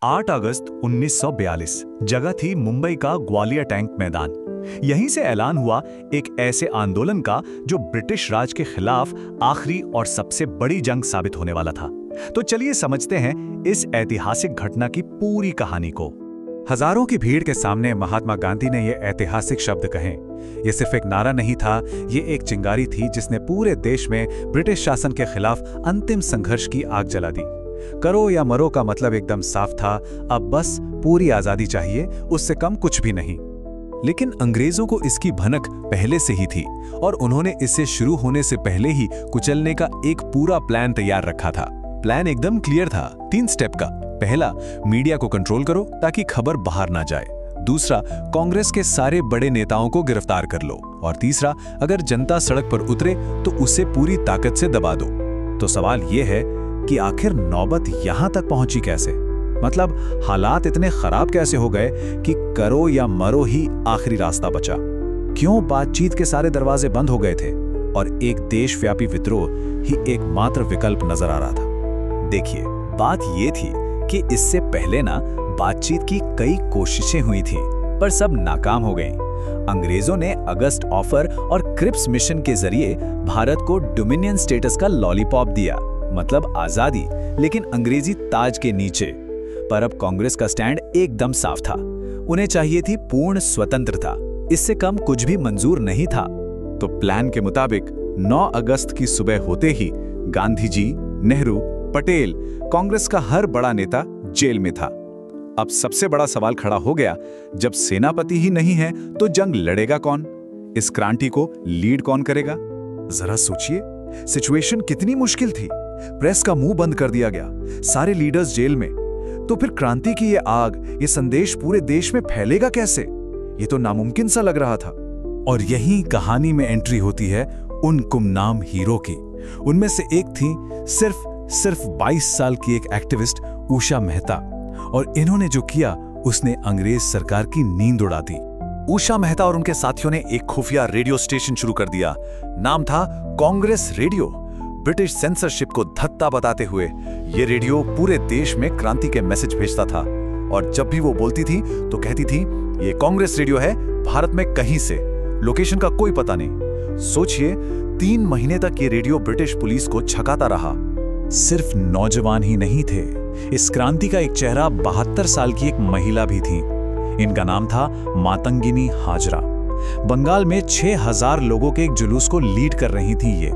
8 अगस्त 1942 जगह थी मुंबई का ग्वालियर टैंक मैदान। यहीं से ऐलान हुआ एक ऐसे आंदोलन का जो ब्रिटिश राज के खिलाफ आखिरी और सबसे बड़ी जंग साबित होने वाला था। तो चलिए समझते हैं इस ऐतिहासिक घटना की पूरी कहानी को। हजारों की भीड़ के सामने महात्मा गांधी ने ये ऐतिहासिक शब्द कहे। ये सिर्फ एक नारा नहीं था, ये एक चिंगारी थी जिसने पूरे देश में ब्रिटिश शासन के खिलाफ अंतिम संघर्ष की आग जला दी। करो या मरो का मतलब एकदम साफ था, अब बस पूरी आजादी चाहिए, उससे कम कुछ भी नहीं। लेकिन अंग्रेजों को इसकी भनक पहले से ही थी और उन्होंने इसे शुरू होने से पहले ही कुचलने का एक पूरा प्लान तैयार रखा था। प्लान एकदम क्लियर था, 3 स्टेप का। पहला, मीडिया को कंट्रोल करो ताकि खबर बाहर ना जाए। दूसरा, कांग्रेस के सारे बड़े नेताओं को गिरफ्तार कर लो। और तीसरा, अगर जनता सड़क पर उतरे तो उसे पूरी ताकत से दबा दो। तो सवाल यह है कि आखिर नौबत यहां तक पहुंची कैसे? मतलब हालात इतने खराब कैसे हो गए कि करो या मरो ही आखिरी रास्ता बचा? क्यों बातचीत के सारे दरवाजे बंद हो गए थे और एक देशव्यापी विद्रोह ही एकमात्र विकल्प नजर आ रहा था? देखिए, बात यह थी कि इससे पहले ना बातचीत की कई कोशिशें हुई थी, पर सब नाकाम हो गईं। अंग्रेजों ने अगस्त ऑफर और क्रिप्स मिशन के जरिए भारत को डोमिनियन स्टेटस का लॉलीपॉप दिया, मतलब आजादी, लेकिन अंग्रेजी ताज के नीचे। पर अब कांग्रेस का स्टैंड एकदम साफ था, उन्हें चाहिए थी पूर्ण स्वतंत्रता, इससे कम कुछ भी मंजूर नहीं था। तो प्लान के मुताबिक 9 अगस्त की सुबह होते ही गांधी जी, नेहरू, पटेल, कांग्रेस का हर बड़ा नेता जेल में था। अब सबसे बड़ा सवाल खड़ा हो गया, जब सेनापति ही नहीं है तो जंग लड़ेगा कौन? इस क्रांति को लीड कौन करेगा? जरा सोचिए, सिचुएशन कितनी मुश्किल थी। प्रेस का मुंह बंद कर दिया गया, सारे लीडर्स जेल में। तो फिर क्रांति की ये आग, ये संदेश पूरे देश में फैलेगा कैसे? ये तो नामुमकिन सा लग रहा था। और यही कहानी में एंट्री होती है उन गुमनाम हीरो की। उनमें से एक थी सिर्फ 22 साल की एक एक्टिविस्ट उषा मेहता, और इन्होंने जो किया उसने अंग्रेज सरकार की नींद उड़ा दी। उषा मेहता और उनके साथियों ने एक खुफिया रेडियो स्टेशन शुरू कर दिया। नाम था कांग्रेस रेडियो। ब्रिटिश सेंसरशिप को धत्ता बताते हुए ये रेडियो पूरे देश में क्रांति के मैसेज भेजता था। और जब भी वो बोलती थी तो कहती थी, ये कांग्रेस रेडियो है, भारत में कहीं से, लोकेशन का कोई पता नहीं। सोचिए, 3 महीने तक ये रेडियो ब्रिटिश पुलिस को छकाता रहा। सिर्फ नौजवान ही नहीं थे, इस क्रांति का एक चेहरा 72 साल की एक महिला भी थी। इनका नाम था मातंगिनी हाजरा। बंगाल में 6000 लोगों के एक जुलूस को लीड कर रही थी ये।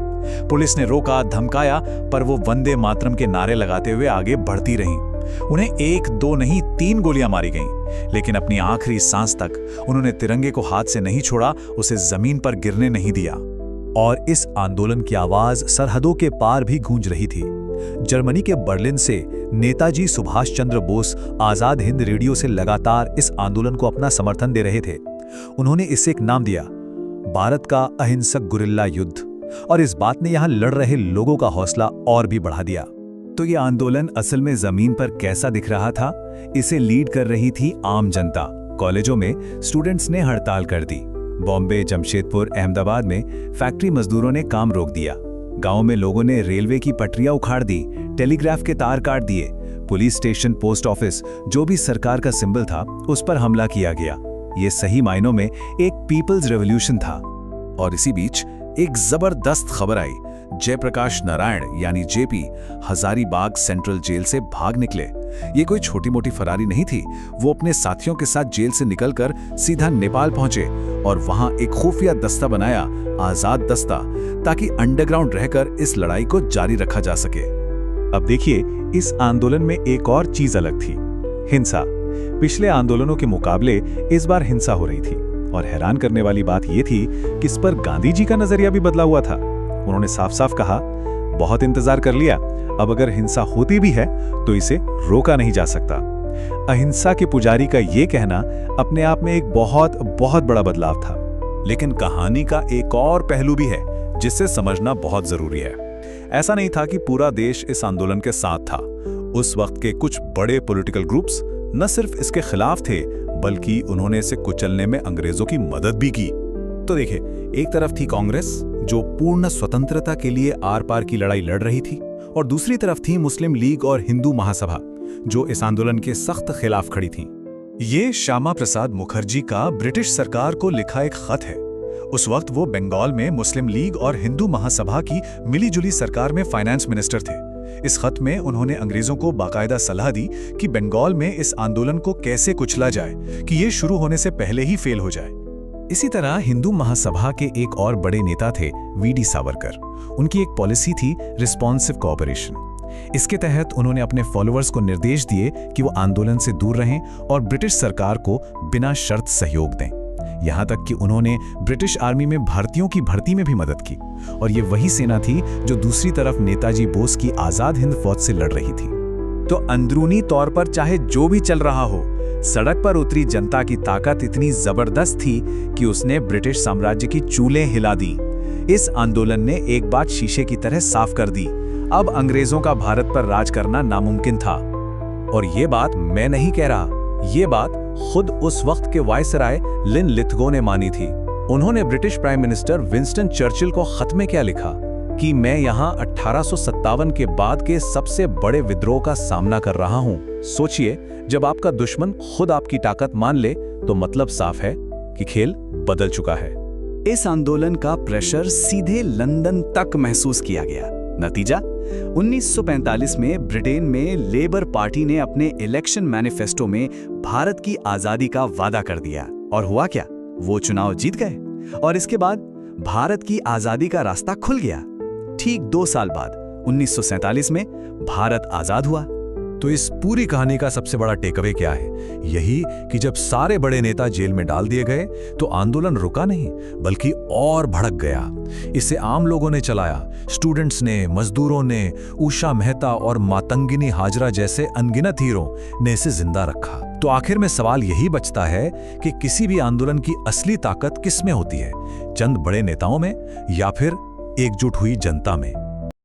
पुलिस ने रोका, धमकाया, पर वो वंदे मातरम के नारे लगाते हुए आगे बढ़ती रहीं। उन्हें 1, 2 नहीं 3 गोलियां मारी गईं, लेकिन अपनी आखिरी सांस तक उन्होंने तिरंगे को हाथ से नहीं छोड़ा, उसे जमीन पर गिरने नहीं दिया। और इस आंदोलन की आवाज सरहदों के पार भी गूंज रही थी। जर्मनी के बर्लिन से नेताजी सुभाष चंद्र बोस आजाद हिंद रेडियो से लगातार इस आंदोलन को अपना समर्थन दे रहे थे। उन्होंने इसे एक नाम दिया, भारत का अहिंसक गुरिल्ला युद्ध, और इस बात ने यहां लड़ रहे लोगों का हौसला और भी बढ़ा दिया। तो ये आंदोलन असल में जमीन पर कैसा दिख रहा था? इसे लीड कर रही थी आम जनता। कॉलेजों में स्टूडेंट्स ने हड़ताल कर दी। बॉम्बे, जमशेदपुर, अहमदाबाद में फैक्ट्री मजदूरों ने काम रोक दिया। गांव में लोगों ने रेलवे की पटरियां उखाड़ दी, टेलीग्राफ के तार काट दिए। पुलिस स्टेशन, पोस्ट ऑफिस, जो भी सरकार का सिंबल था, उस पर हमला किया गया। ये सही मायनों में एक पीपल्स रेवोल्यूशन था। और इसी बीच एक जबरदस्त खबर आई। जयप्रकाश नारायण यानी जेपी हजारीबाग सेंट्रल जेल से भाग निकले। ये कोई छोटी मोटी फरारी नहीं थी। वो अपने साथियों के साथ जेल से निकलकर सीधा नेपाल पहुंचे और वहां एक खुफिया दस्ता बनाया, आजाद दस्ता, ताकि अंडरग्राउंड रहकर इस लड़ाई को जारी रखा जा सके। अब देखिए, इस आंदोलन में एक और चीज अलग थी, हिंसा। पिछले आंदोलनों के मुकाबले इस बार हिंसा हो रही थी। और हैरान करने वाली बात यह थी कि इस पर गांधी जी का नजरिया भी बदला हुआ था। उन्होंने साफ साफ कहा, बहुत इंतजार कर लिया, अब अगर हिंसा होती भी है तो इसे रोका नहीं जा सकता। अहिंसा के पुजारी का यह कहना अपने आप में एक बहुत बहुत बड़ा बदलाव था। लेकिन कहानी का एक और पहलू भी है जिसे समझना बहुत जरूरी है। ऐसा नहीं था कि पूरा देश इस आंदोलन के साथ था। उस वक्त के कुछ बड़े पॉलिटिकल ग्रुप्स न सिर्फ इसके खिलाफ थे, बल्कि उन्होंने इसे कुचलने में अंग्रेजों की मदद भी की। तो देखिए, एक तरफ थी कांग्रेस जो पूर्ण स्वतंत्रता के लिए आर पार की लड़ाई लड़ रही थी, और दूसरी तरफ थी मुस्लिम लीग और हिंदू महासभा जो इस आंदोलन के सख्त खिलाफ खड़ी थीं। ये श्यामा प्रसाद मुखर्जी का ब्रिटिश सरकार को लिखा एक खत है। उस वक्त वो बंगाल में मुस्लिम लीग और हिंदू महासभा की मिलीजुली सरकार में फाइनेंस मिनिस्टर थे। इस खत में उन्होंने अंग्रेजों को बाकायदा सलाह दी कि बंगाल में इस आंदोलन को कैसे कुचला जाए कि ये शुरू होने से पहले ही फेल हो जाए। इसी तरह हिंदू महासभा के एक और बड़े नेता थे वीडी सावरकर। उनकी एक पॉलिसी थी रिस्पॉन्सिव कोऑपरेशन। इसके तहत उन्होंने अपने फॉलोअर्स को निर्देश दिए कि वो आंदोलन से दूर रहें और ब्रिटिश सरकार को बिना शर्त सहयोग दें। यहाँ तक कि उन्होंने ब्रिटिश आर्मी में भारतीयों की भर्ती में भी मदद की, और ये वही सेना थी जो दूसरी तरफ नेताजी बोस की आज़ाद हिंद फौज से लड़ रही थी। तो अंदरूनी तौर पर चाहे जो भी चल रहा हो, सड़क पर उतरी जनता की ताकत इतनी जबरदस्त थी कि उसने ब्रिटिश साम्राज्य की चूलें हिला दी। इस आंदोलन ने एक बात शीशे की तरह साफ कर दी, अब अंग्रेजों का भारत पर राज करना नामुमकिन था। और ये बात मैं नहीं कह रहा, ये बात खुद उस वक्त के वायसराय लिन लिथगो ने मानी थी। उन्होंने British prime minister Winston Churchill को खत में क्या लिखा कि मैं यहाँ 1857 के बाद के सबसे बड़े विद्रोह का सामना कर रहा हूँ। सोचिए, जब आपका दुश्मन खुद आपकी ताकत मान ले तो मतलब साफ है कि खेल बदल चुका है। इस आंदोलन का प्रेशर सीधे लंदन तक महसूस किया गया। नतीजा, 1945 में ब्रिटेन में लेबर पार्टी ने अपने इलेक्शन मैनिफेस्टो में भारत की आजादी का वादा कर दिया। और हुआ क्या? वो चुनाव जीत गए और इसके बाद भारत की आजादी का रास्ता खुल गया। ठीक 2 साल बाद 1947 में भारत आजाद हुआ। तो इस पूरी कहानी का सबसे बड़ा टेकअवे क्या है? यही कि जब सारे बड़े नेता जेल में डाल दिए गए तो आंदोलन रुका नहीं, बल्कि और भड़क गया। इसे आम लोगों ने चलाया। स्टूडेंट्स ने, मजदूरों ने, उषा मेहता और मातंगिनी हाजरा जैसे अनगिनत हीरो ने इसे जिंदा रखा। तो आखिर में सवाल यही बचता है कि किसी भी आंदोलन की असली ताकत किस में होती है? चंद बड़े नेताओं में या फिर एकजुट हुई जनता में?